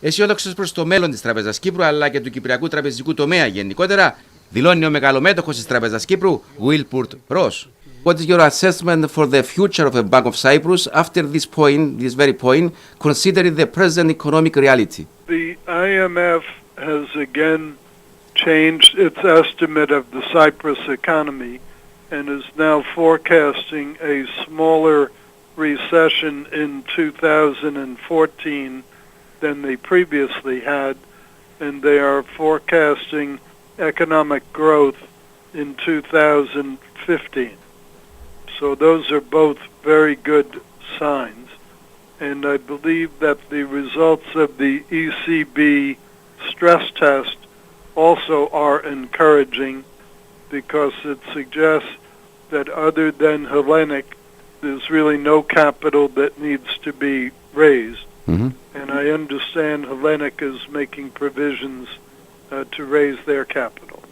Αισιόδοξος προς το μέλλον της Τράπεζας Κύπρου αλλά και του κυπριακού τραπεζικού τομέα γενικότερα, δηλώνει ο μεγαλομέτωχος της Τράπεζας Κύπρου, Wilbur. What is your assessment for the future of the Bank of Cyprus after this very point, considering the present economic reality? The IMF has again changed its estimate of the Cyprus economy and is now forecasting a smaller recession in 2014 than they previously had, and they are forecasting economic growth in 2015. So those are both very good signs, and I believe that the results of the ECB stress test also are encouraging because it suggests that other than Hellenic, there's really no capital that needs to be raised. Mm-hmm. And I understand Hellenic is making provisions to raise their capital.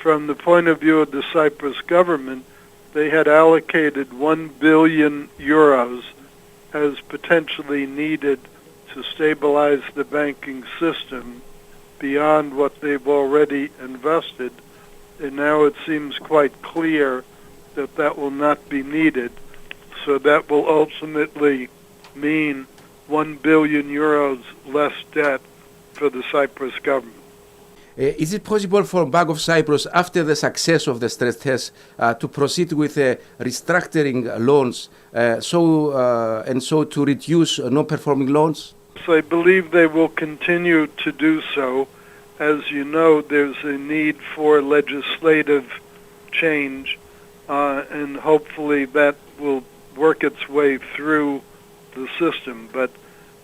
From the point of view of the Cyprus government, they had allocated 1 billion euros as potentially needed to stabilize the banking system beyond what they've already invested. And now it seems quite clear that that will not be needed. So that will ultimately mean 1 billion euros less debt for the Cyprus government. Is it possible for Bank of Cyprus, after the success of the stress test, to proceed with restructuring loans so to reduce non-performing loans? So I believe they will continue to do so. As you know, there's a need for legislative change, and hopefully that will work its way through the system. But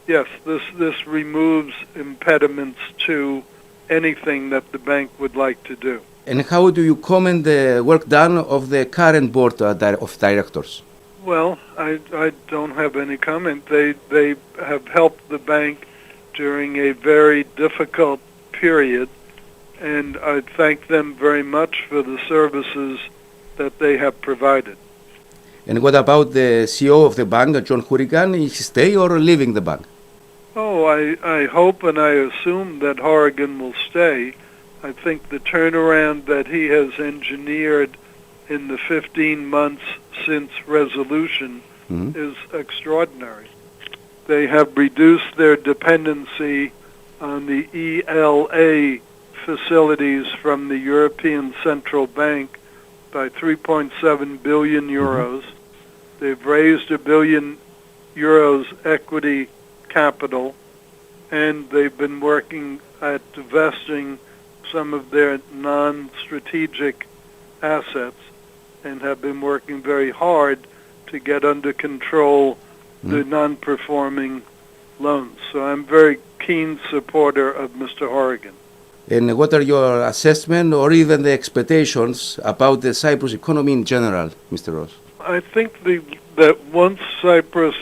yes, this removes impediments to anything that the bank would like to do. And how do you comment the work done of the current board of directors? Well, I don't have any comment. They have helped the bank during a very difficult period, and I thank them very much for the services that they have provided. And what about the CEO of the bank, John Hurrigan? Is he stay or leaving the bank? Oh, I hope and I assume that Horrigan will stay. I think the turnaround that he has engineered in the 15 months since resolution is extraordinary. They have reduced their dependency on the ELA facilities from the European Central Bank by 3.7 billion euros. They've raised €1 billion equity capital, and they've been working at divesting some of their non-strategic assets and have been working very hard to get under control the non-performing loans. So I'm a very keen supporter of Mr. Horrigan. And what are your assessment or even the expectations about the Cyprus economy in general, Mr. Ross? I think that once Cyprus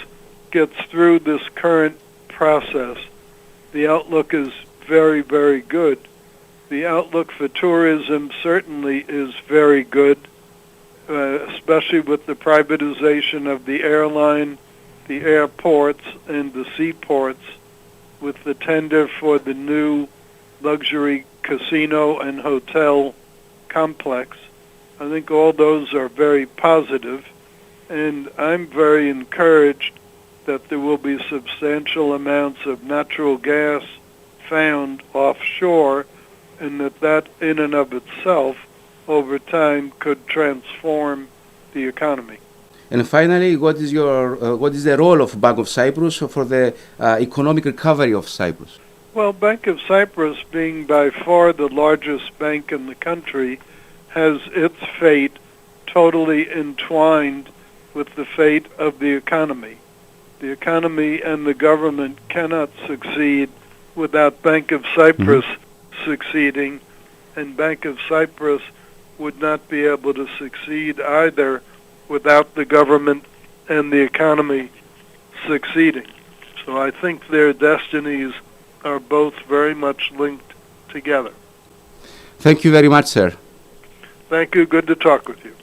gets through this current process, the outlook is very, very good. The outlook for tourism certainly is very good, especially with the privatization of the airline, the airports, and the seaports, with the tender for the new luxury casino and hotel complex. I think all those are very positive, and I'm very encouraged that there will be substantial amounts of natural gas found offshore, and that in and of itself over time could transform the economy. And finally, what is the role of Bank of Cyprus for the economic recovery of Cyprus? Well, Bank of Cyprus, being by far the largest bank in the country, has its fate totally entwined with the fate of the economy. The economy and the government cannot succeed without Bank of Cyprus succeeding, and Bank of Cyprus would not be able to succeed either without the government and the economy succeeding. So I think their destinies are both very much linked together. Thank you very much, sir. Thank you. Good to talk with you.